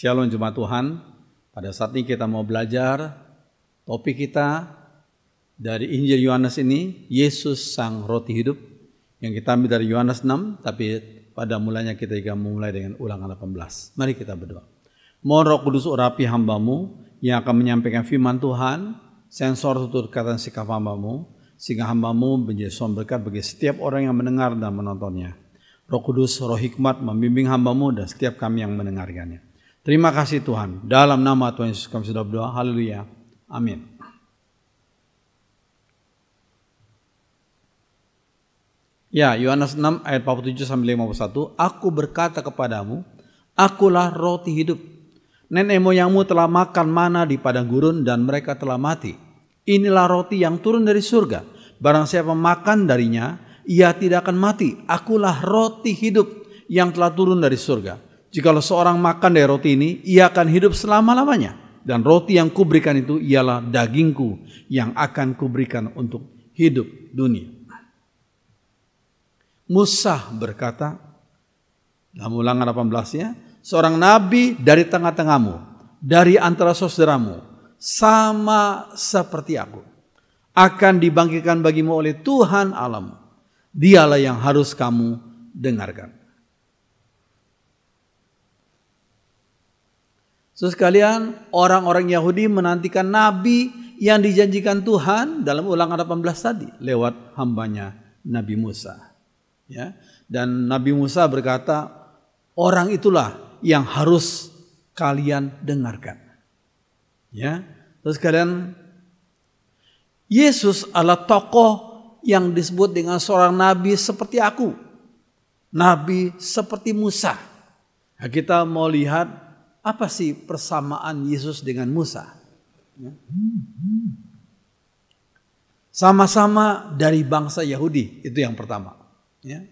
Shalom jemaat Tuhan. Pada saat ini kita mau belajar topik kita dari Injil Yohanes ini, Yesus Sang Roti Hidup, yang kita ambil dari Yohanes 6, tapi pada mulanya kita juga memulai dengan Ulangan 18. Mari kita berdoa. Mohon Roh Kudus urapi hamba-Mu yang akan menyampaikan firman Tuhan, sensor tutur kata dan sikap hamba-Mu, sehingga hamba-Mu menjadi sumber berkat bagi setiap orang yang mendengar dan menontonnya. Roh Kudus, Roh Hikmat membimbing hamba-Mu dan setiap kami yang mendengarkannya. Terima kasih Tuhan. Dalam nama Tuhan Yesus kami sudah berdoa. Haleluya. Amin. Ya, Yohanes 6 ayat 47 sampai 51. Aku berkata kepadamu, akulah roti hidup. Nenek moyangmu telah makan mana di padang gurun dan mereka telah mati. Inilah roti yang turun dari surga. Barang siapa makan darinya, ia tidak akan mati. Akulah roti hidup yang telah turun dari surga. Jikalau seorang makan dari roti ini, ia akan hidup selama-lamanya. Dan roti yang kuberikan itu ialah dagingku yang akan kuberikan untuk hidup dunia. Musa berkata, dalam Ulangan 18-nya, seorang nabi dari tengah-tengahmu, dari antara saudaramu, sama seperti aku, akan dibangkitkan bagimu oleh Tuhan Allahmu. Dialah yang harus kamu dengarkan. Saudara sekalian, orang-orang Yahudi menantikan nabi yang dijanjikan Tuhan dalam Ulangan 18 tadi lewat hambanya Nabi Musa. Ya, dan Nabi Musa berkata, orang itulah yang harus kalian dengarkan. Ya, terus kalian, Yesus adalah tokoh yang disebut dengan seorang nabi seperti aku, nabi seperti Musa. Nah, kita mau lihat apa sih persamaan Yesus dengan Musa? Ya. Sama-sama dari bangsa Yahudi, itu yang pertama. Ya.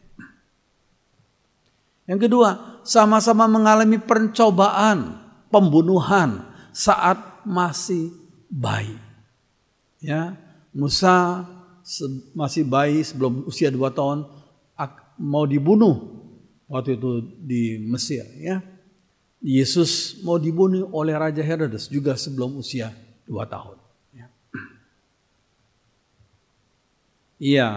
Yang kedua, sama-sama mengalami pencobaan, pembunuhan saat masih bayi. Ya, Musa masih bayi sebelum usia 2 tahun mau dibunuh waktu itu di Mesir. Ya, Yesus mau dibunuh oleh Raja Herodes juga sebelum usia 2 tahun. Ya. Iya.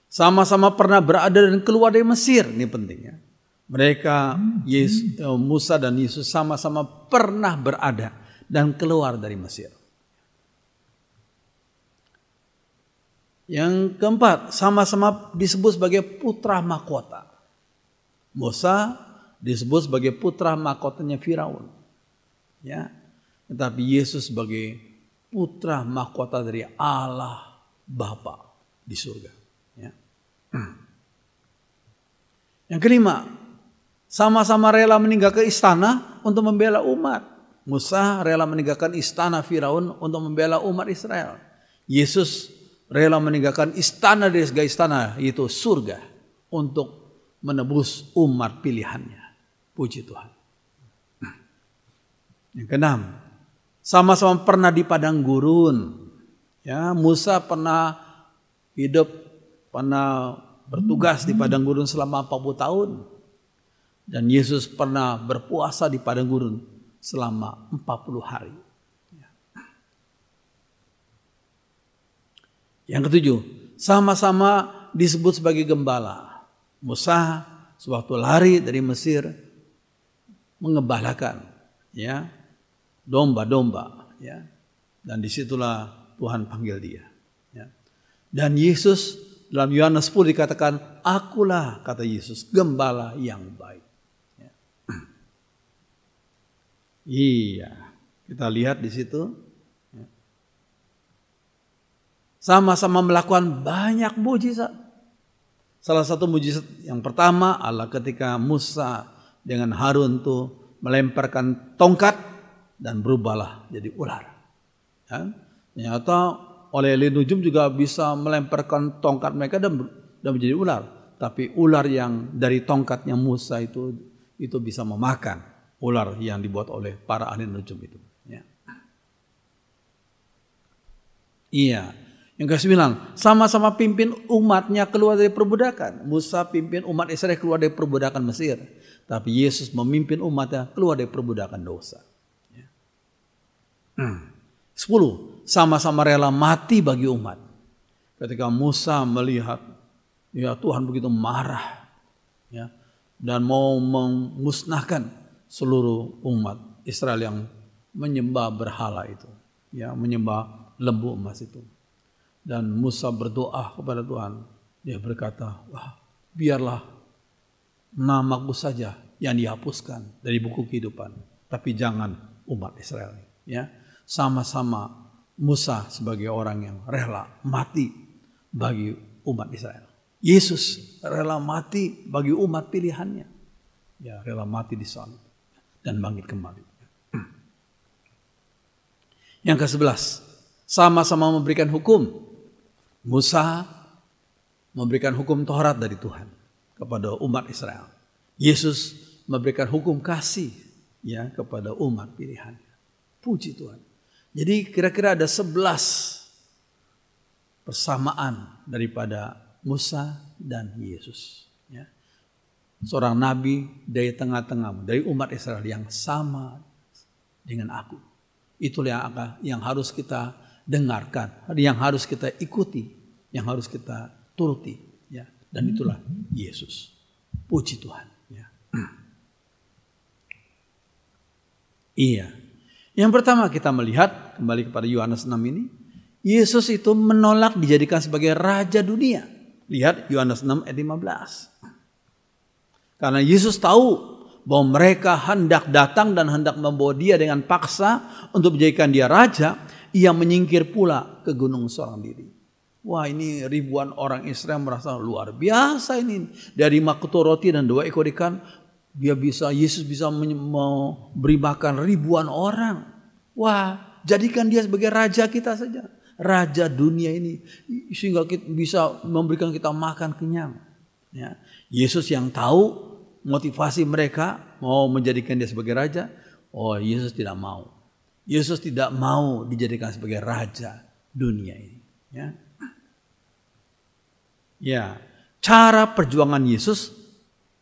Sama-sama pernah berada dan keluar dari Mesir, ini pentingnya. Mereka, Musa dan Yesus sama-sama pernah berada dan keluar dari Mesir. Yang keempat, sama-sama disebut sebagai putra mahkota. Musa disebut sebagai putra mahkotanya Firaun. Ya, tetapi Yesus sebagai putra mahkota dari Allah Bapa di surga. Yang kelima, sama-sama rela meninggalkan istana untuk membela umat. Musa rela meninggalkan istana Firaun untuk membela umat Israel. Yesus rela meninggalkan istana dari segala istana, yaitu surga, untuk menebus umat pilihannya. Puji Tuhan. Yang keenam, sama-sama pernah di padang gurun. Ya, Musa pernah bertugas di padang gurun selama 40 tahun. Dan Yesus pernah berpuasa di padang gurun selama 40 hari. Yang ketujuh, sama-sama disebut sebagai gembala. Musa sewaktu lari dari Mesir mengembalakan, ya, domba-domba, ya. Dan disitulah Tuhan panggil dia. Ya. Dan Yesus dalam Yohanes 10 dikatakan, akulah, kata Yesus, gembala yang baik. Ya. Iya, kita lihat di situ. Ya. Sama-sama melakukan banyak mujizat. Salah satu mujizat yang pertama adalah ketika Musa dengan Harun tuh melemparkan tongkat dan berubahlah jadi ular. Ya. Ternyata oleh Elinujum juga bisa melemparkan tongkat mereka dan menjadi ular. Tapi ular yang dari tongkatnya Musa itu bisa memakan ular yang dibuat oleh para ahli nujum itu. Ya. Iya. Yang ke-9, sama-sama pimpin umatnya keluar dari perbudakan. Musa pimpin umat Israel keluar dari perbudakan Mesir. Tapi Yesus memimpin umatnya keluar dari perbudakan dosa. 10, sama-sama rela mati bagi umat. Ketika Musa melihat ya Tuhan begitu marah ya, dan mau memusnahkan seluruh umat Israel yang menyembah berhala itu, ya, menyembah lembu emas itu. Dan Musa berdoa kepada Tuhan. Dia berkata, wah, biarlah namaku saja yang dihapuskan dari buku kehidupan, tapi jangan umat Israel. Ya, sama-sama Musa sebagai orang yang rela mati bagi umat Israel. Yesus rela mati bagi umat pilihannya. Ya, rela mati di salib dan bangkit kembali. Yang ke-11, sama-sama memberikan hukum. Musa memberikan hukum Taurat dari Tuhan kepada umat Israel. Yesus memberikan hukum kasih ya kepada umat pilihannya. Puji Tuhan. Jadi kira-kira ada 11 persamaan daripada Musa dan Yesus. Ya. Seorang nabi dari tengah-tengah, dari umat Israel yang sama dengan aku. Itulah yang harus kita dengarkan, yang harus kita ikuti, yang harus kita turuti, ya. Dan itulah Yesus. Puji Tuhan. Ya. Iya. Yang pertama kita melihat kembali kepada Yohanes 6 ini, Yesus itu menolak dijadikan sebagai raja dunia. Lihat Yohanes 6 ayat 15. Karena Yesus tahu bahwa mereka hendak datang dan hendak membawa dia dengan paksa untuk menjadikan dia raja, ia menyingkir pula ke gunung seorang diri. Wah, ini ribuan orang Israel merasa luar biasa ini. Dari makuto roti dan 2 ekor ikan, Yesus bisa memberi makan ribuan orang. Wah, jadikan dia sebagai raja kita saja. Raja dunia ini. Sehingga kita bisa memberikan kita makan kenyang. Ya. Yesus yang tahu motivasi mereka mau menjadikan dia sebagai raja. Oh, Yesus tidak mau. Yesus tidak mau dijadikan sebagai raja dunia ini. Ya. Ya, cara perjuangan Yesus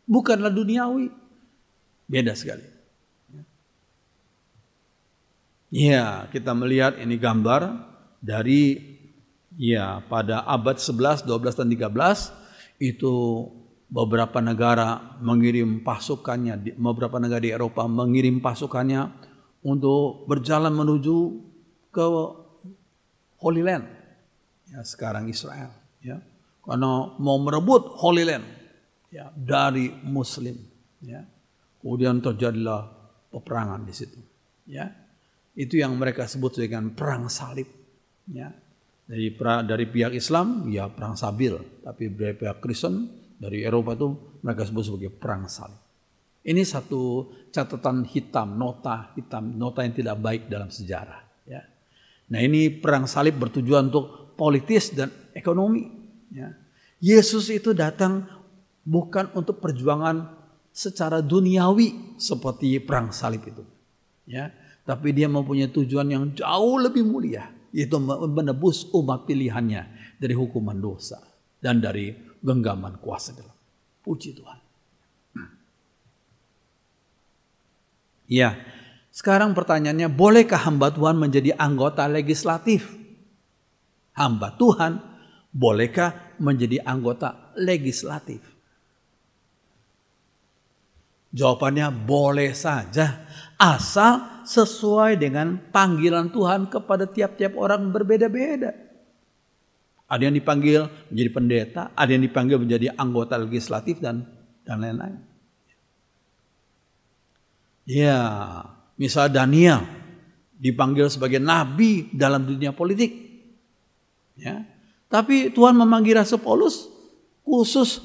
bukanlah duniawi. Beda sekali. Ya, kita melihat ini gambar dari ya pada abad 11, 12 dan 13 itu beberapa negara mengirim pasukannya, beberapa negara di Eropa mengirim pasukannya untuk berjalan menuju ke Holy Land. Ya, sekarang Israel, ya. Karena mau merebut Holy Land ya, dari Muslim. Ya. Kemudian terjadilah peperangan di situ. Ya. Itu yang mereka sebut dengan perang salib. Ya. Dari pihak Islam, ya perang Sabil. Tapi dari pihak Kristen, dari Eropa itu mereka sebut sebagai perang salib. Ini satu catatan hitam, nota yang tidak baik dalam sejarah. Ya. Nah, ini perang salib bertujuan untuk politis dan ekonomi. Ya. Yesus itu datang bukan untuk perjuangan secara duniawi seperti perang salib itu, ya, tapi dia mempunyai tujuan yang jauh lebih mulia, yaitu menebus umat pilihannya dari hukuman dosa dan dari genggaman kuasa gelap. Puji Tuhan. Ya, sekarang pertanyaannya, bolehkah hamba Tuhan menjadi anggota legislatif? Hamba Tuhan bolehkah menjadi anggota legislatif? Jawabannya boleh saja, asal sesuai dengan panggilan Tuhan kepada tiap-tiap orang berbeda-beda. Ada yang dipanggil menjadi pendeta, ada yang dipanggil menjadi anggota legislatif dan lain-lain. Ya, misal Daniel dipanggil sebagai nabi dalam dunia politik. Ya. Tapi Tuhan memanggil Rasul Paulus khusus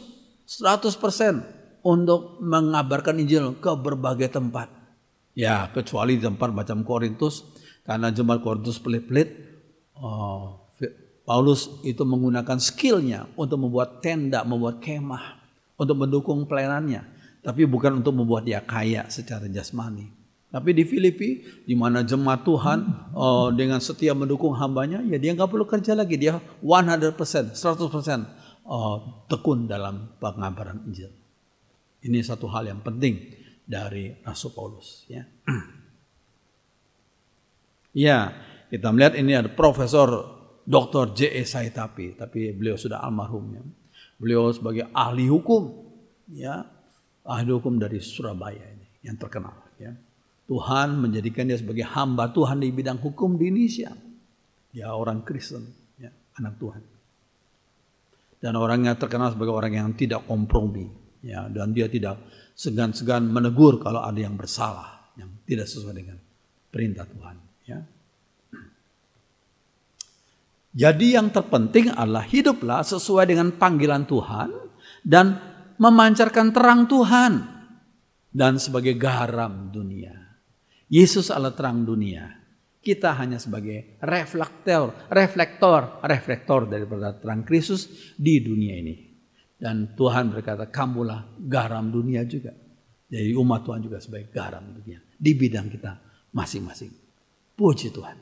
100% untuk mengabarkan Injil ke berbagai tempat. Ya, kecuali di tempat macam Korintus, karena jemaat Korintus pelit-pelit, Paulus itu menggunakan skillnya untuk membuat tenda, membuat kemah, untuk mendukung pelayanannya. Tapi bukan untuk membuat dia kaya secara jasmani. Tapi di Filipi, di mana jemaat Tuhan dengan setia mendukung hambanya, ya dia nggak perlu kerja lagi. Dia 100%, 100% tekun dalam pengabaran Injil. Ini satu hal yang penting dari Rasul Paulus. Ya, ya kita melihat ini ada Profesor Dr. J.E. Saitapi, tapi beliau sudah almarhum. Ya. Beliau sebagai ahli hukum, ya, ahli hukum dari Surabaya ini yang terkenal. Ya. Tuhan menjadikan dia sebagai hamba Tuhan di bidang hukum di Indonesia. Dia orang Kristen, ya, anak Tuhan. Dan orangnya terkenal sebagai orang yang tidak kompromi, ya, dan dia tidak segan-segan menegur kalau ada yang bersalah, yang tidak sesuai dengan perintah Tuhan. Ya. Jadi yang terpenting adalah hiduplah sesuai dengan panggilan Tuhan dan memancarkan terang Tuhan dan sebagai garam dunia. Yesus adalah terang dunia. Kita hanya sebagai reflektor daripada terang Kristus di dunia ini. Dan Tuhan berkata, kamulah garam dunia juga. Jadi umat Tuhan juga sebagai garam dunia di bidang kita masing-masing. Puji Tuhan.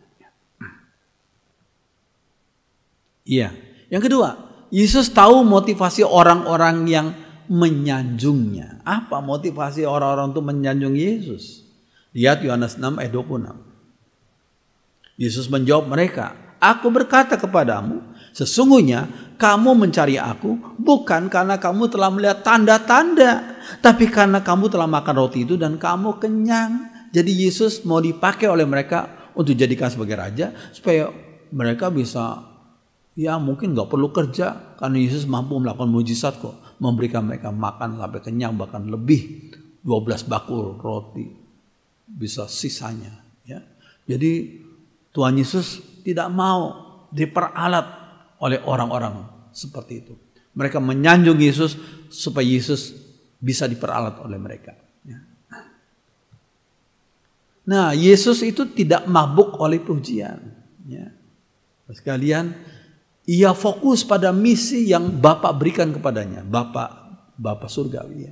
Iya. Yang kedua, Yesus tahu motivasi orang-orang yang menyanjungnya. Apa motivasi orang-orang untuk menyanjung Yesus? Lihat Yohanes 6 ayat 26. Yesus menjawab mereka, aku berkata kepadamu, sesungguhnya kamu mencari aku bukan karena kamu telah melihat tanda-tanda, tapi karena kamu telah makan roti itu dan kamu kenyang. Jadi Yesus mau dipakai oleh mereka untuk dijadikan sebagai raja supaya mereka bisa, ya mungkin gak perlu kerja karena Yesus mampu melakukan mujizat kok, memberikan mereka makan sampai kenyang, bahkan lebih 12 bakul roti bisa sisanya. Ya. Jadi Tuhan Yesus tidak mau diperalat oleh orang-orang seperti itu. Mereka menyanjung Yesus supaya Yesus bisa diperalat oleh mereka. Ya. Nah, Yesus itu tidak mabuk oleh pujian. Ya. Sekalian, ia fokus pada misi yang Bapa berikan kepadanya, Bapa surgawi.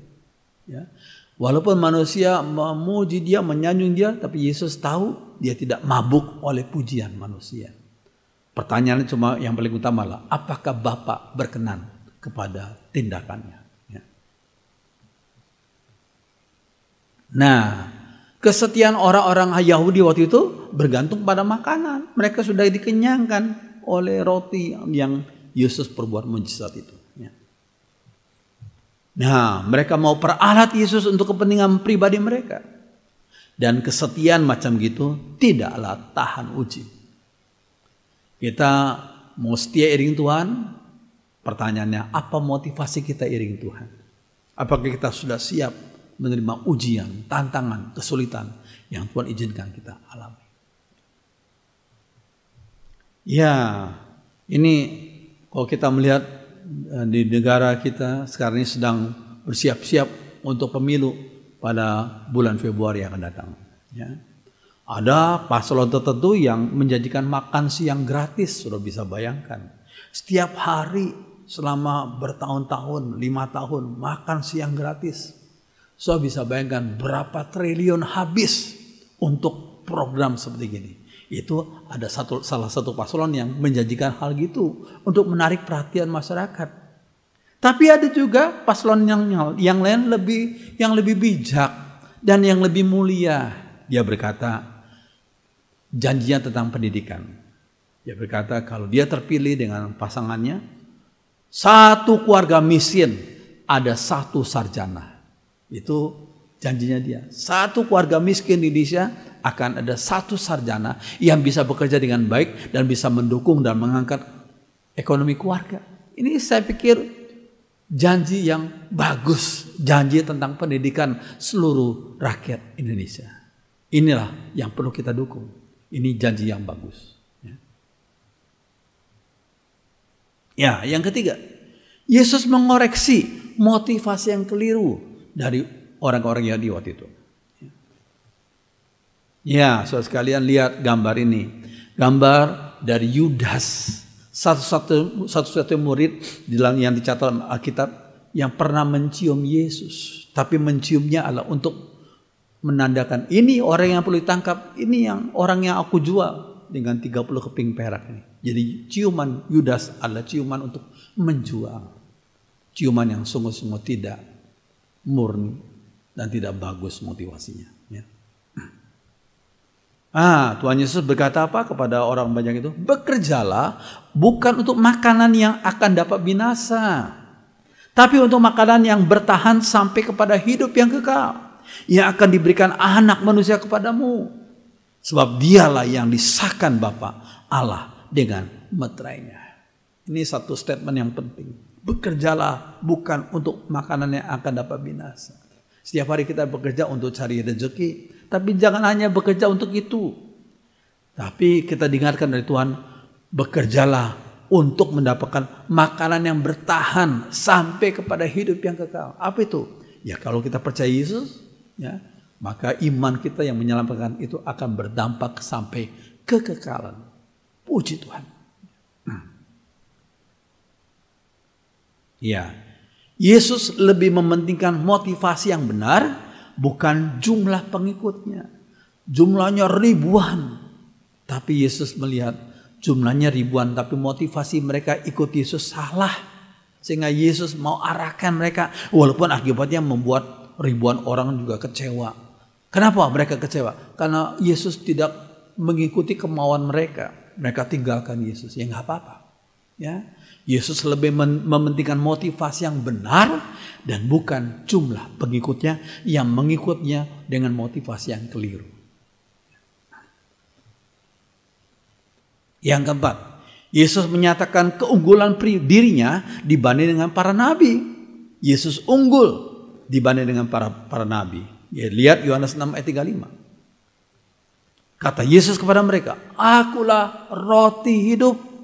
Ya. Walaupun manusia memuji dia, menyanjung dia, tapi Yesus tahu dia tidak mabuk oleh pujian manusia. Pertanyaannya cuma yang paling utama adalah, apakah Bapa berkenan kepada tindakannya? Ya. Nah, kesetiaan orang-orang Yahudi waktu itu bergantung pada makanan. Mereka sudah dikenyangkan oleh roti yang Yesus perbuat mujizat itu. Ya. Nah, mereka mau peralat Yesus untuk kepentingan pribadi mereka. Dan kesetiaan macam gitu tidaklah tahan uji. Kita mau setia iring Tuhan, pertanyaannya apa motivasi kita iring Tuhan? Apakah kita sudah siap menerima ujian, tantangan, kesulitan yang Tuhan izinkan kita alami? Ya, ini kalau kita melihat di negara kita sekarang ini sedang bersiap-siap untuk pemilu pada bulan Februari yang akan datang. Ya. Ada paslon tertentu yang menjanjikan makan siang gratis, sudah bisa bayangkan. Setiap hari selama bertahun-tahun, 5 tahun makan siang gratis. Sudah bisa bayangkan berapa triliun habis untuk program seperti gini. Itu ada salah satu paslon yang menjanjikan hal gitu untuk menarik perhatian masyarakat. Tapi ada juga paslon yang lain yang lebih bijak dan yang lebih mulia. Dia berkata janjinya tentang pendidikan. Dia berkata kalau dia terpilih dengan pasangannya, satu keluarga miskin ada satu sarjana. Itu janjinya dia. Satu keluarga miskin di Indonesia akan ada satu sarjana yang bisa bekerja dengan baik dan bisa mendukung dan mengangkat ekonomi keluarga. Ini saya pikir janji yang bagus, janji tentang pendidikan seluruh rakyat Indonesia. Inilah yang perlu kita dukung. Ini janji yang bagus. Ya, yang ketiga, Yesus mengoreksi motivasi yang keliru dari orang-orang Yahudi waktu itu. Ya, saudara sekalian lihat gambar ini. Gambar dari Yudas, satu-satu murid yang dicatat Alkitab yang pernah mencium Yesus. Tapi menciumnya adalah untuk menandakan ini orang yang perlu ditangkap, ini yang orang yang aku jual dengan 30 keping perak ini. Jadi ciuman Yudas adalah ciuman untuk menjual. Ciuman yang sungguh-sungguh tidak murni dan tidak bagus motivasinya. Ya. Tuhan Yesus berkata apa kepada orang banyak itu? Bekerjalah bukan untuk makanan yang akan dapat binasa, tapi untuk makanan yang bertahan sampai kepada hidup yang kekal, yang akan diberikan anak manusia kepadamu. Sebab dialah yang disahkan Bapa Allah dengan meterainya. Ini satu statement yang penting. Bekerjalah bukan untuk makanan yang akan dapat binasa. Setiap hari kita bekerja untuk cari rezeki, tapi jangan hanya bekerja untuk itu. Tapi kita dengarkan dari Tuhan, bekerjalah untuk mendapatkan makanan yang bertahan sampai kepada hidup yang kekal. Apa itu? Ya kalau kita percaya Yesus, ya, maka iman kita yang menyelamatkan itu akan berdampak sampai kekekalan. Puji Tuhan. Ya, Yesus lebih mementingkan motivasi yang benar, bukan jumlah pengikutnya. Jumlahnya ribuan, tapi Yesus melihat jumlahnya ribuan, tapi motivasi mereka ikut Yesus salah, sehingga Yesus mau arahkan mereka, walaupun akibatnya membuat ribuan orang juga kecewa. Kenapa mereka kecewa? Karena Yesus tidak mengikuti kemauan mereka. Mereka tinggalkan Yesus. Ya nggak apa-apa. Ya, Yesus lebih mementingkan motivasi yang benar dan bukan jumlah pengikutnya yang mengikutnya dengan motivasi yang keliru. Yang keempat, Yesus menyatakan keunggulan dirinya dibanding dengan para nabi. Yesus unggul dibanding dengan para nabi. Ya, lihat Yohanes 6 ayat 35. Kata Yesus kepada mereka, "Akulah roti hidup.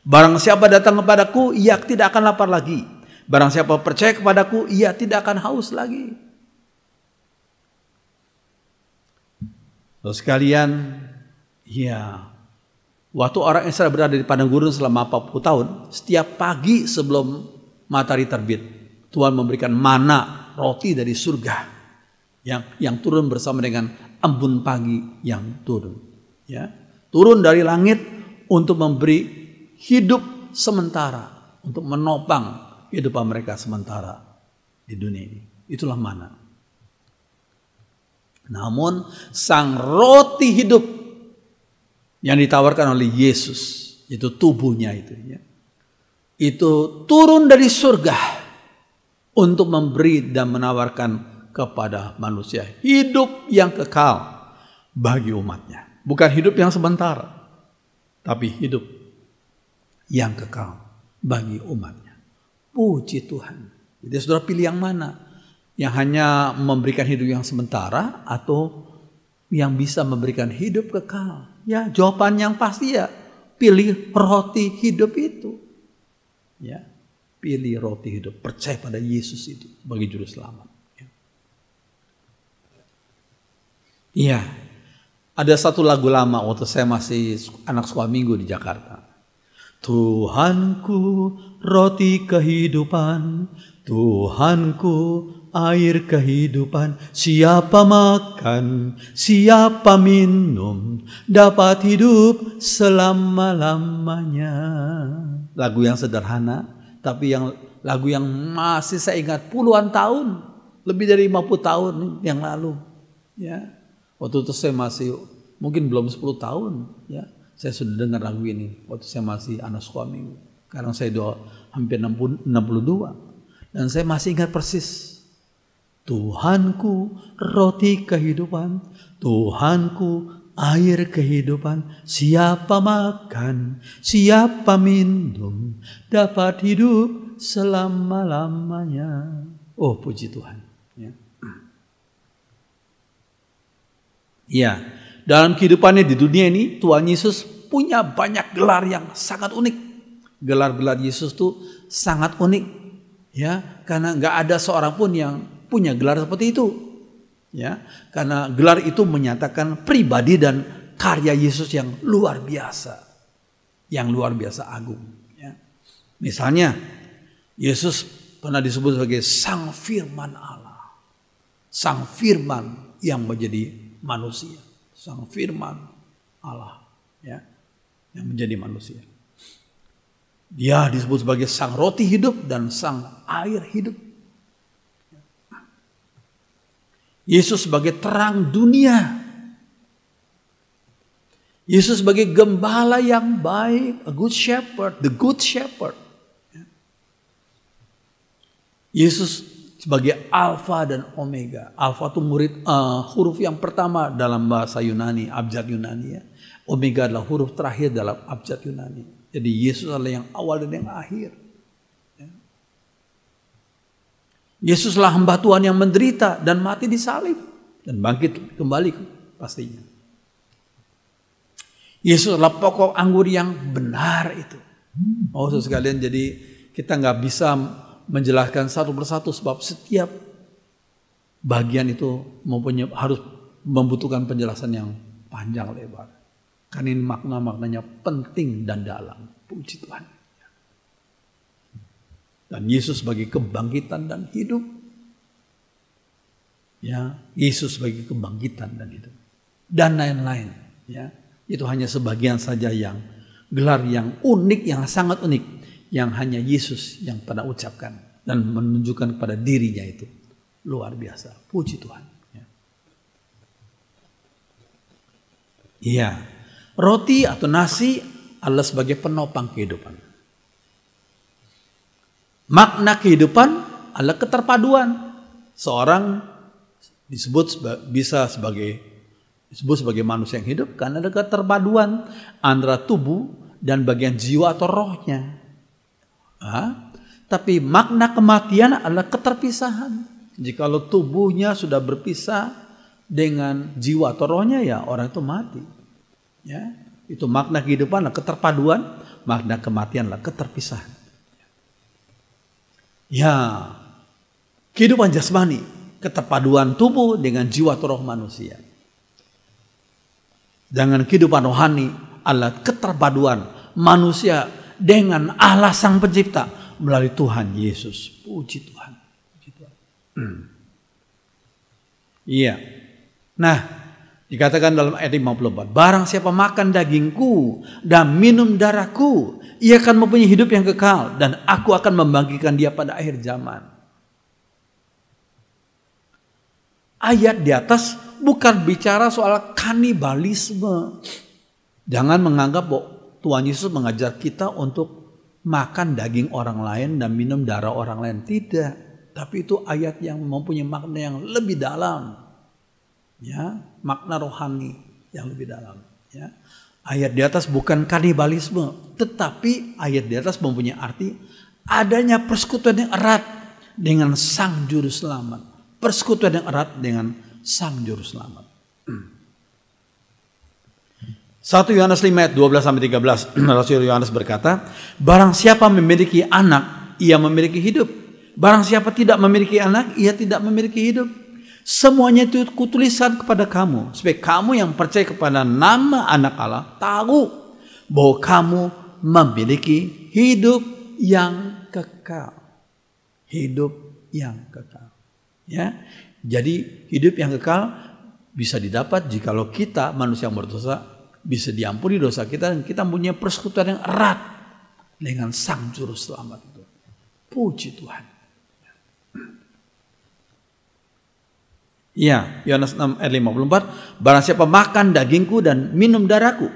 Barang siapa datang kepadaku, ia tidak akan lapar lagi. Barang siapa percaya kepadaku, ia tidak akan haus lagi." Lalu sekalian, ya, waktu orang Israel berada di padang gurun selama 40 tahun, setiap pagi sebelum matahari terbit, Tuhan memberikan mana, roti dari surga yang turun bersama dengan embun pagi yang turun. Ya, turun dari langit untuk memberi hidup sementara, untuk menopang kehidupan mereka sementara di dunia ini. Itulah mana. Namun sang roti hidup yang ditawarkan oleh Yesus, itu tubuhnya itu, ya, itu turun dari surga untuk memberi dan menawarkan kepada manusia hidup yang kekal bagi umatnya. Bukan hidup yang sebentar, tapi hidup yang kekal bagi umatnya. Puji Tuhan. Jadi saudara pilih yang mana? Yang hanya memberikan hidup yang sementara atau yang bisa memberikan hidup kekal? Ya, jawaban yang pasti ya pilih roti hidup itu. Ya, pilih roti hidup. Percaya pada Yesus itu bagi juru selamat. Iya, ada satu lagu lama waktu saya masih anak sekolah minggu di Jakarta. Tuhanku roti kehidupan, Tuhanku air kehidupan. Siapa makan, siapa minum, dapat hidup selama-lamanya. Lagu yang sederhana, tapi lagu yang masih saya ingat puluhan tahun, lebih dari 50 tahun yang lalu. Ya, waktu itu saya masih mungkin belum 10 tahun, ya. Saya sudah dengar lagu ini waktu saya masih anak sekolah minggu. Sekarang saya hampir 62. Dan saya masih ingat persis. Tuhanku roti kehidupan, Tuhanku air kehidupan. Siapa makan, siapa minum, dapat hidup selama-lamanya. Oh, puji Tuhan. Ya. Dalam kehidupannya di dunia ini, Tuhan Yesus punya banyak gelar yang sangat unik. Gelar-gelar Yesus itu sangat unik, ya, karena nggak ada seorang pun yang punya gelar seperti itu, ya, karena gelar itu menyatakan pribadi dan karya Yesus yang luar biasa agung. Ya. Misalnya, Yesus pernah disebut sebagai Sang Firman Allah. Sang Firman yang menjadi manusia. Sang firman Allah, ya, yang menjadi manusia. Dia disebut sebagai sang roti hidup dan sang air hidup. Yesus sebagai terang dunia. Yesus sebagai gembala yang baik, a good shepherd, the good shepherd. Yesus sebagai Alfa dan Omega. Alfa itu huruf yang pertama dalam bahasa Yunani, abjad Yunani. Ya. Omega adalah huruf terakhir dalam abjad Yunani. Jadi Yesus adalah yang awal dan yang akhir. Ya. Yesuslah hamba Tuhan yang menderita dan mati di salib dan bangkit kembali pastinya. Yesus adalah pokok anggur yang benar itu. Oh sekalian, jadi kita nggak bisa menjelaskan satu persatu sebab setiap bagian itu harus membutuhkan penjelasan yang panjang lebar. Karena ini maknanya penting dan dalam. Puji Tuhan. Dan Yesus sebagai kebangkitan dan hidup. Ya, Yesus sebagai kebangkitan dan hidup. Dan lain-lain. Ya. Itu hanya sebagian saja yang gelar yang unik, yang sangat unik, yang hanya Yesus yang pernah ucapkan dan menunjukkan kepada dirinya itu. Luar biasa. Puji Tuhan. Iya. Roti atau nasi adalah sebagai penopang kehidupan. Makna kehidupan adalah keterpaduan. Seorang disebut sebagai manusia yang hidup karena ada keterpaduan antara tubuh dan bagian jiwa atau rohnya. Tapi makna kematian adalah keterpisahan. Jikalau tubuhnya sudah berpisah dengan jiwa atau rohnya, ya orang itu mati. Ya, itu makna kehidupan adalah keterpaduan, makna kematian adalah keterpisahan. Ya, kehidupan jasmani, keterpaduan tubuh dengan jiwa atau roh manusia. Dengan kehidupan rohani adalah keterpaduan manusia dengan Allah Sang Pencipta melalui Tuhan Yesus. Puji Tuhan. Puji Tuhan. Iya. Nah, dikatakan dalam ayat 54, barang siapa makan dagingku dan minum darahku, ia akan mempunyai hidup yang kekal dan aku akan membangkitkan dia pada akhir zaman. Ayat di atas bukan bicara soal kanibalisme. Jangan menganggap bahwa Tuhan Yesus mengajar kita untuk makan daging orang lain dan minum darah orang lain. Tidak. Tapi itu ayat yang mempunyai makna yang lebih dalam. Ya, makna rohani yang lebih dalam. Ya. Ayat di atas bukan kanibalisme. Tetapi ayat di atas mempunyai arti adanya persekutuan yang erat dengan Sang Juru Selamat. Persekutuan yang erat dengan Sang Juru Selamat. 1 Yohanes 5 ayat 12-13 Rasul Yohanes berkata, barang siapa memiliki anak, ia memiliki hidup. Barang siapa tidak memiliki anak, ia tidak memiliki hidup. Semuanya itu kutuliskan kepada kamu, supaya kamu yang percaya kepada nama anak Allah tahu bahwa kamu memiliki hidup yang kekal. Hidup yang kekal. Ya, jadi hidup yang kekal bisa didapat jikalau kita manusia yang berdosa bisa diampuni dosa kita dan kita punya persekutuan yang erat dengan Sang Juru Selamat itu. Puji Tuhan. Ya, Yohanes 6 ayat 54, barang siapa makan dagingku dan minum darahku.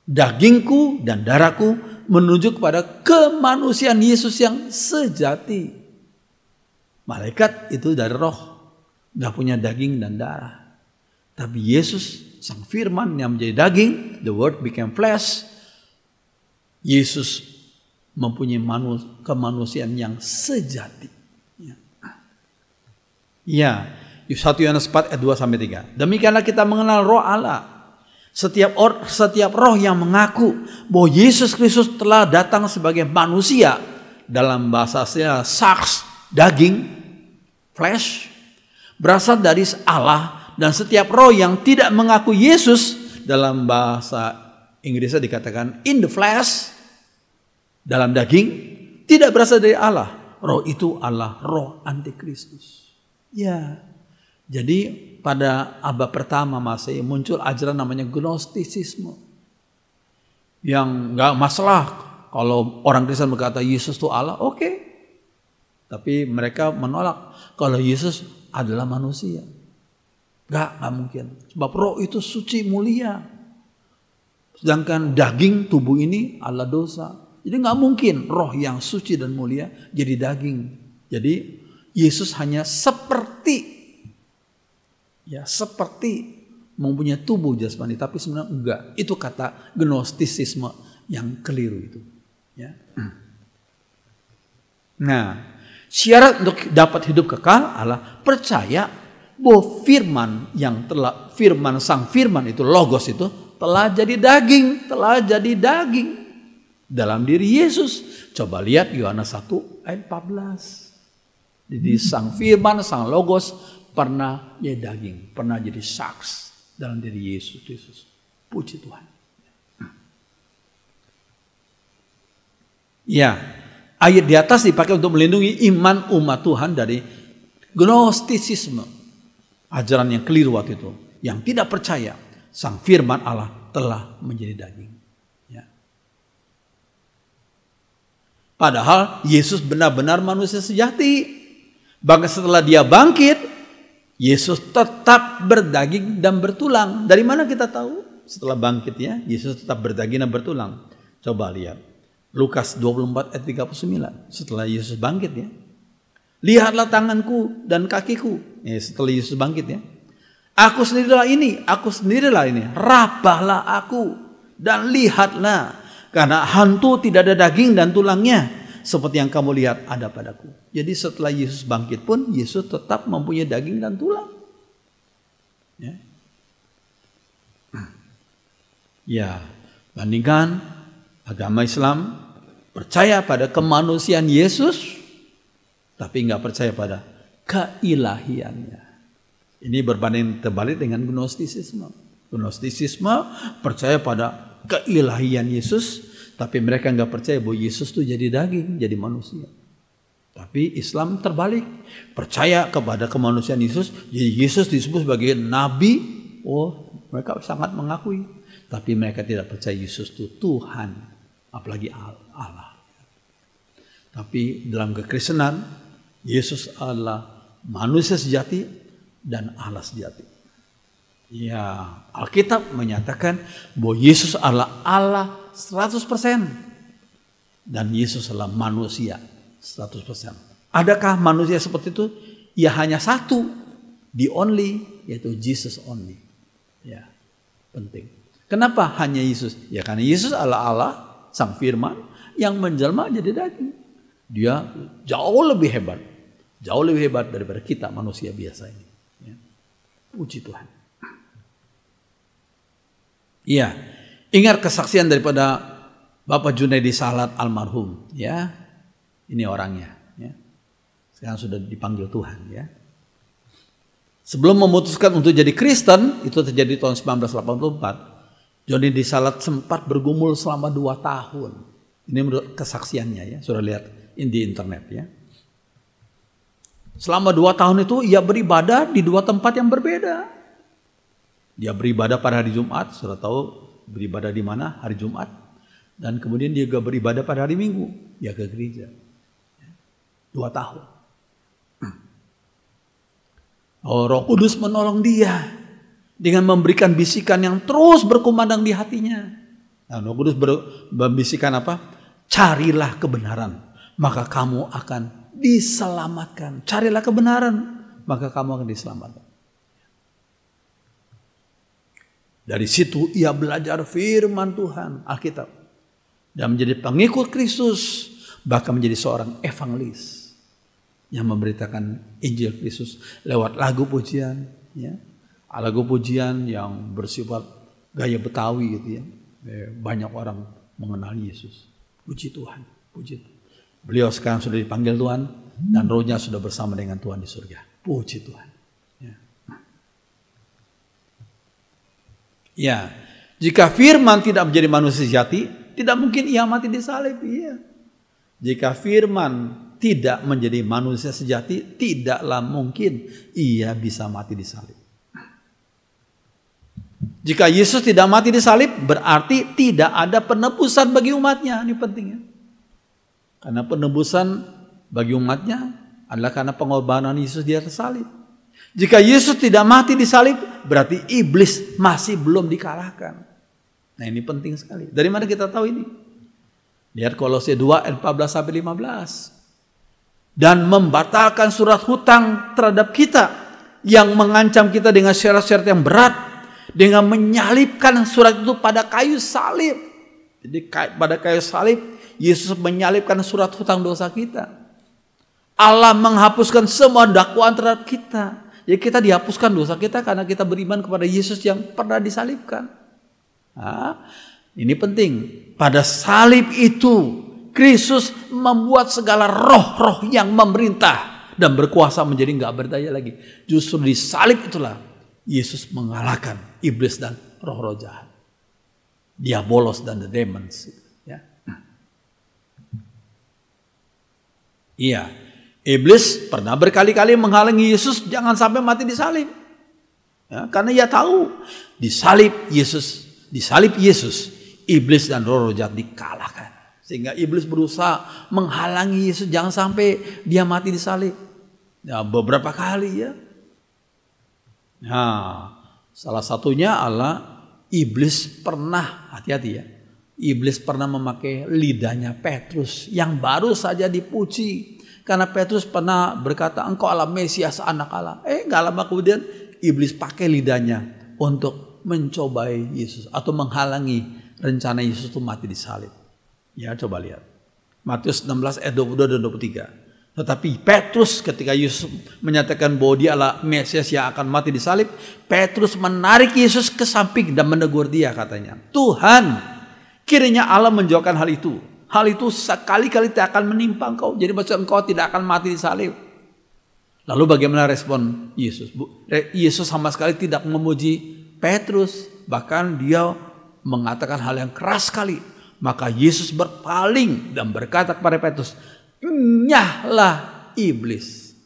Dagingku dan darahku menuju kepada kemanusiaan Yesus yang sejati. Malaikat itu dari roh, gak punya daging dan darah. Tapi Yesus, Sang Firman yang menjadi daging, the Word became flesh. Yesus mempunyai kemanusiaan yang sejati. Ya, 1 Yohanes 4 ayat 2-3. Demikianlah kita mengenal roh Allah. Setiap roh yang mengaku bahwa Yesus Kristus telah datang sebagai manusia, dalam bahasa aslinya sarx, daging, flesh, berasal dari Allah. Dan setiap roh yang tidak mengaku Yesus, dalam bahasa Inggrisnya dikatakan in the flesh, dalam daging, tidak berasal dari Allah. Roh itu adalah roh antikristus. Ya, Jadi pada abad pertama Masehi muncul ajaran namanya Gnostisisme. Yang nggak masalah kalau orang Kristen berkata Yesus itu Allah, oke. Tapi mereka menolak kalau Yesus adalah manusia. Nggak mungkin. Sebab roh itu suci mulia. Sedangkan daging tubuh ini adalah dosa. Jadi nggak mungkin roh yang suci dan mulia jadi daging. Jadi Yesus hanya seperti mempunyai tubuh jasmani, tapi sebenarnya enggak. Itu kata Gnostisisme yang keliru itu. Ya. Nah, syarat untuk dapat hidup kekal adalah percaya bahwa sang firman itu, logos itu telah jadi daging dalam diri Yesus. Coba lihat Yohanes 1 ayat 14. Jadi sang firman, sang logos pernah jadi daging, pernah jadi saks dalam diri Yesus. Puji Tuhan. Ya, ayat di atas dipakai untuk melindungi iman umat Tuhan dari Gnostisisme, ajaran yang keliru waktu itu, yang tidak percaya sang firman Allah telah menjadi daging. Ya. Padahal Yesus benar-benar manusia sejati. Bahkan setelah dia bangkit, Yesus tetap berdaging dan bertulang. Dari mana kita tahu? Setelah bangkit ya, Yesus tetap berdaging dan bertulang. Coba lihat Lukas 24 ayat 39. Setelah Yesus bangkit ya. Lihatlah tanganku dan kakiku. Setelah Yesus bangkit ya. Aku sendirilah ini. Rabahlah aku dan lihatlah. Karena hantu tidak ada daging dan tulangnya. Seperti yang kamu lihat ada padaku. Jadi setelah Yesus bangkit pun, Yesus tetap mempunyai daging dan tulang. Ya, bandingkan agama Islam percaya pada kemanusiaan Yesus, tapi nggak percaya pada keilahiannya. Ini berbanding terbalik dengan Gnostisisme. Gnostisisme percaya pada keilahian Yesus, tapi mereka nggak percaya bahwa Yesus itu jadi daging, jadi manusia. Tapi Islam terbalik, percaya kepada kemanusiaan Yesus. Jadi Yesus disebut sebagai nabi. Oh, mereka sangat mengakui. Tapi mereka tidak percaya Yesus itu Tuhan, apalagi Allah. Tapi dalam kekristenan, Yesus adalah manusia sejati dan Allah sejati. Ya, Alkitab menyatakan bahwa Yesus adalah Allah 100% dan Yesus adalah manusia 100%. Adakah manusia seperti itu? Ya hanya satu, the only, yaitu Jesus only. Ya, penting. Kenapa hanya Yesus? Ya karena Yesus adalah Allah, sang firman yang menjelma jadi daging. Dia jauh lebih hebat daripada kita manusia biasa ini. Ya. Puji Tuhan. Iya, ingat kesaksian daripada Bapak Junaidi Salat almarhum, ya. Ini orangnya, ya. Sekarang sudah dipanggil Tuhan, ya. Sebelum memutuskan untuk jadi Kristen, itu terjadi tahun 1984. Junaidi Salat sempat bergumul selama 2 tahun. Ini menurut kesaksiannya, ya. Sudah lihat di internet, ya. Selama 2 tahun itu ia beribadah di 2 tempat yang berbeda. Dia beribadah pada hari Jumat, sudah tahu beribadah di mana hari Jumat. Dan kemudian dia juga beribadah pada hari Minggu, dia ke gereja. 2 tahun. Oh, Roh Kudus menolong dia dengan memberikan bisikan yang terus berkumandang di hatinya. Nah, Roh Kudus berbisikkan apa? Carilah kebenaran, maka kamu akan diselamatkan. Carilah kebenaran, maka kamu akan diselamatkan. Dari situ ia belajar firman Tuhan, Alkitab, dan menjadi pengikut Kristus, bahkan menjadi seorang evangelis yang memberitakan Injil Kristus lewat lagu pujian, ya. Lagu pujian yang bersifat gaya Betawi gitu ya. Banyak orang mengenal Yesus. Puji Tuhan, puji Tuhan. Beliau sekarang sudah dipanggil Tuhan dan rohnya sudah bersama dengan Tuhan di surga. Puji Tuhan. Ya, jika firman tidak menjadi manusia sejati, tidak mungkin ia mati disalib. Iya. Jika firman tidak menjadi manusia sejati, tidaklah mungkin ia bisa mati di salib. Jika Yesus tidak mati di salib, berarti tidak ada penebusan bagi umatnya. Ini pentingnya. Karena penebusan bagi umatnya adalah karena pengorbanan Yesus di atas salib. Jika Yesus tidak mati di salib, berarti iblis masih belum dikalahkan. Nah, ini penting sekali. Dari mana kita tahu ini? Lihat Kolose 2 ayat 14 sampai 15. Dan membatalkan surat hutang terhadap kita yang mengancam kita dengan syarat-syarat yang berat, dengan menyalibkan surat itu pada kayu salib. Jadi pada kayu salib Yesus menyalibkan surat hutang dosa kita. Allah menghapuskan semua dakwaan terhadap kita. Jadi kita dihapuskan dosa kita karena kita beriman kepada Yesus yang pernah disalibkan. Nah, ini penting. Pada salib itu Kristus membuat segala roh-roh yang memerintah dan berkuasa menjadi nggak berdaya lagi. Justru di salib itulah Yesus mengalahkan iblis dan roh-roh jahat, diabolos dan the demons. Ya. Iya, iblis pernah berkali-kali menghalangi Yesus jangan sampai mati di salib. Ya, karena ia tahu di salib Yesus, iblis dan roh-roh jahat dikalahkan. Sehingga iblis berusaha menghalangi Yesus jangan sampai dia mati di salib. Ya, beberapa kali ya. Nah, salah satunya adalah iblis pernah, hati-hati ya. Iblis pernah memakai lidahnya Petrus yang baru saja dipuji. Karena Petrus pernah berkata, engkau adalah Mesias, anak Allah. Gak lama kemudian iblis pakai lidahnya untuk mencobai Yesus atau menghalangi rencana Yesus itu mati di salib. Ya, coba lihat. Matius 16 ayat 22 dan 23. Tetapi Petrus ketika Yesus menyatakan bahwa dia adalah Mesias yang akan mati di salib, Petrus menarik Yesus ke samping dan menegur dia, katanya, Tuhan, kiranya Allah menjauhkan hal itu. Hal itu sekali-kali tidak akan menimpa engkau. Jadi maksud engkau tidak akan mati di salib. Lalu bagaimana respon Yesus? Yesus sama sekali tidak memuji Petrus. Bahkan dia mengatakan hal yang keras sekali. Maka Yesus berpaling dan berkata kepada Petrus, nyahlah iblis.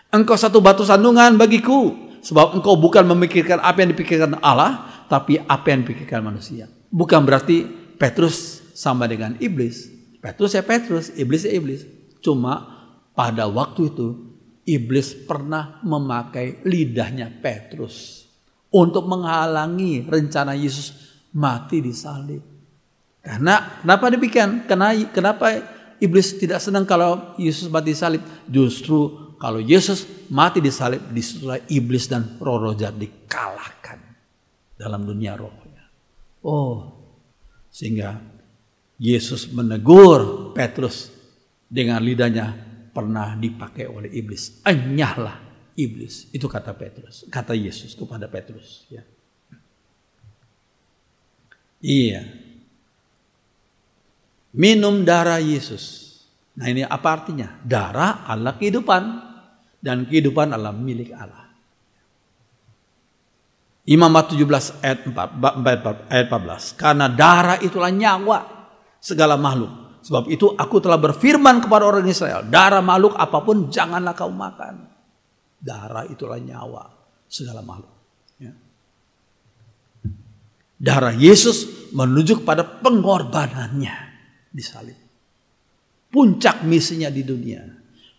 Engkau satu batu sandungan bagiku. Sebab engkau bukan memikirkan apa yang dipikirkan Allah, tapi apa yang dipikirkan manusia. Bukan berarti Petrus sama dengan iblis. Petrus ya Petrus, iblis ya iblis. Cuma pada waktu itu iblis pernah memakai lidahnya Petrus untuk menghalangi rencana Yesus mati di salib. Karena kenapa demikian? Kenapa iblis tidak senang kalau Yesus mati di salib? Justru kalau Yesus mati di salib, disitulah iblis dan roh-roh jahat dikalahkan dalam dunia rohnya. Sehingga Yesus menegur Petrus dengan lidahnya pernah dipakai oleh iblis. Enyahlah iblis. Itu kata Petrus, kata Yesus kepada Petrus. Ya. Iya. Minum darah Yesus. Nah, ini apa artinya? Darah adalah kehidupan dan kehidupan adalah milik Allah. Imamat 17 ayat 14. Karena darah itulah nyawa segala makhluk. Sebab itu aku telah berfirman kepada orang Israel, darah makhluk apapun janganlah kau makan. Darah itulah nyawa segala makhluk. Ya. Darah Yesus menuju kepada pengorbanannya di salib. Puncak misinya di dunia.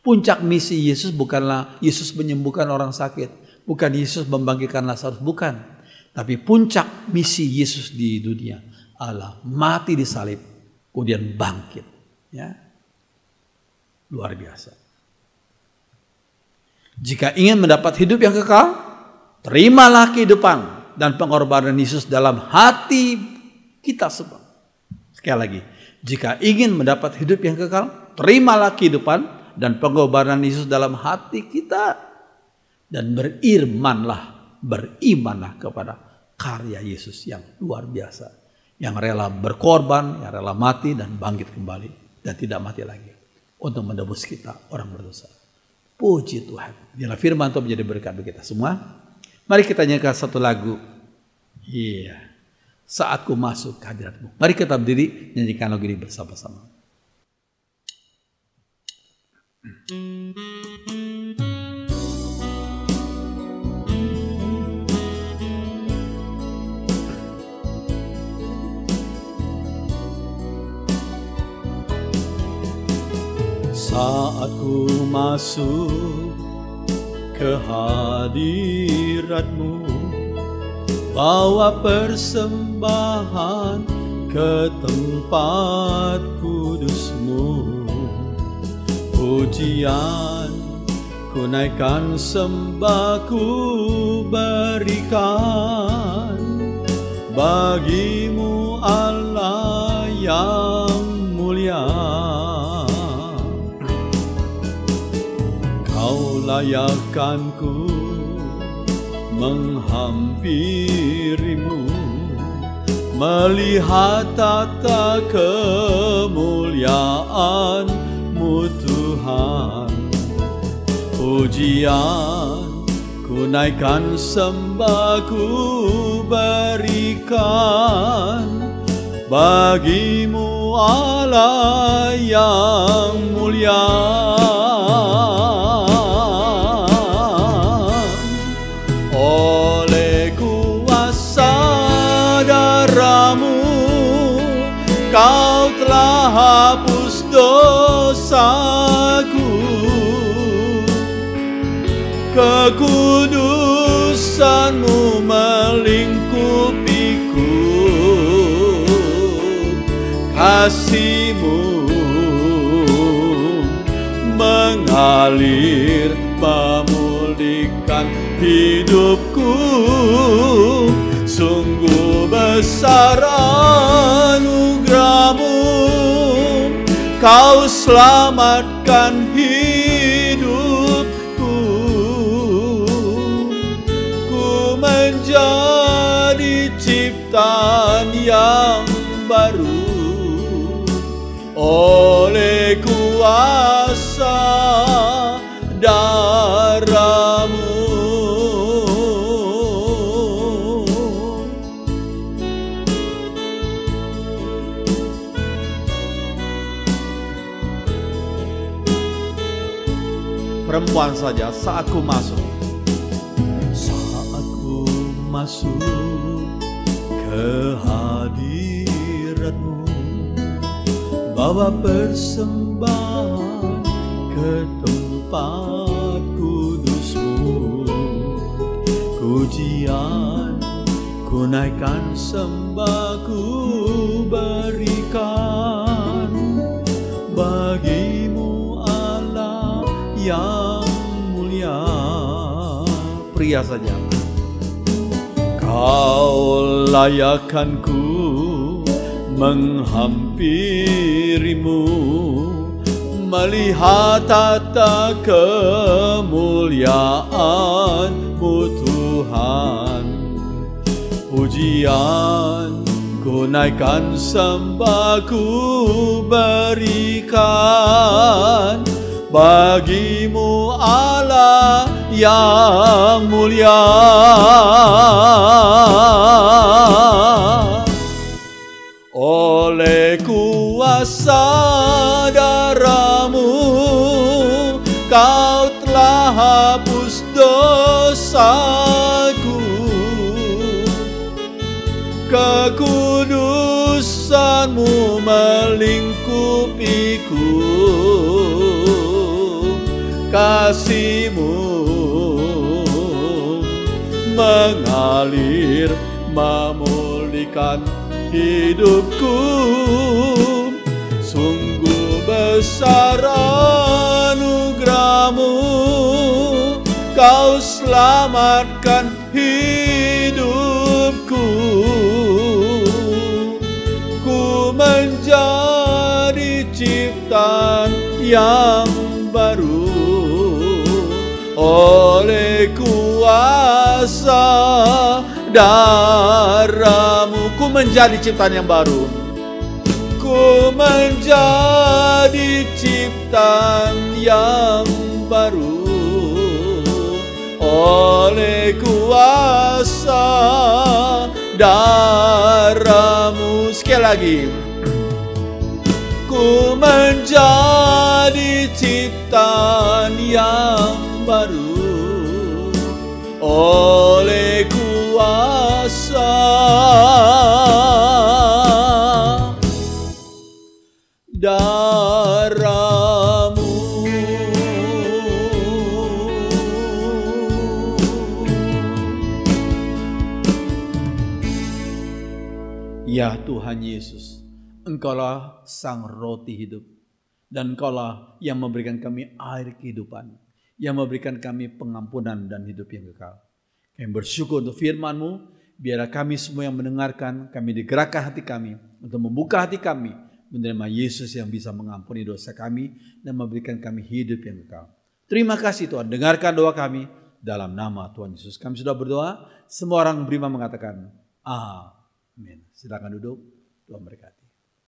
Puncak misi Yesus bukanlah Yesus menyembuhkan orang sakit, bukan Yesus membangkitkan Lazarus, bukan. Tapi puncak misi Yesus di dunia adalah mati di salib, kemudian bangkit. Ya. Luar biasa. Jika ingin mendapat hidup yang kekal, terimalah kehidupan dan pengorbanan Yesus dalam hati kita semua. Sekali lagi. Jika ingin mendapat hidup yang kekal, terimalah kehidupan dan pengorbanan Yesus dalam hati kita. Dan berimanlah kepada karya Yesus yang luar biasa. Yang rela berkorban, yang rela mati dan bangkit kembali. Dan tidak mati lagi. Untuk menebus kita orang berdosa. Puji Tuhan. Biarlah firman Tuhan menjadi berkat bagi kita semua. Mari kita nyanyikan satu lagu. Iya. Saat ku masuk ke hadirat-Mu. Mari kita berdiri, nyanyikan lagu ini bersama-sama. Saat ku masuk ke hadirat-Mu, bawa persembahan ke tempat kudus-Mu. Pujian ku naikkan, sembah ku berikan bagi-Mu Allah yang mulia. Kau layakkan ku menghampiri-Mu, melihat tata kemuliaan-Mu Tuhan. Pujian ku naikkan, sembah ku berikan bagi-Mu Allah yang mulia. Oleh kuasa darah-Mu, Kau telah hapus dosaku. Kekudusan-Mu melingkupiku, kasih-Mu mengalir memulihkan hidupku. Sungguh besar anugerah-Mu, Kau selamatkan hidupku. Ku menjadi ciptaan yang baru oleh kuasa darah-Mu. Perempuan saja, saat ku masuk ke hadirat-Mu, bawa persembahan ke tempat kudus-Mu. Pujian ku naikkan, sembah ku berikan bagi-Mu Allah yang mulia. Pria saja, Kau layakkan ku menghampiri-Mu, melihat tata kemuliaan-Mu Tuhan. Pujian ku naikkan, sembah ku berikan bagi-Mu Allah yang mulia. Oleh kuasa darah-Mu, Kau telah hapus dosaku. Kekudusan-Mu melingkupiku, kasih-Mu mengalir memulihkan hidupku. Sungguh besar anugerah-Mu, Kau selamatkan hidupku. Ku menjadi ciptaan yang baru oleh kuasa darah-Mu. Ku menjadi ciptaan yang baru. Ku menjadi ciptaan yang baru oleh kuasa darah-Mu. Sekali lagi. Ku menjadi ciptaan kehidupan yang baru oleh kuasa darah-Mu. Ya Tuhan Yesus, Engkaulah Sang Roti Hidup, dan Engkaulah yang memberikan kami air kehidupan, yang memberikan kami pengampunan dan hidup yang kekal. Kami bersyukur untuk firman-Mu, biarlah kami semua yang mendengarkan, kami digerakkan hati kami untuk membuka hati kami, menerima Yesus yang bisa mengampuni dosa kami dan memberikan kami hidup yang kekal. Terima kasih Tuhan, dengarkan doa kami dalam nama Tuhan Yesus. Kami sudah berdoa, semua orang beriman mengatakan, Amin. Silakan duduk, Tuhan berkati.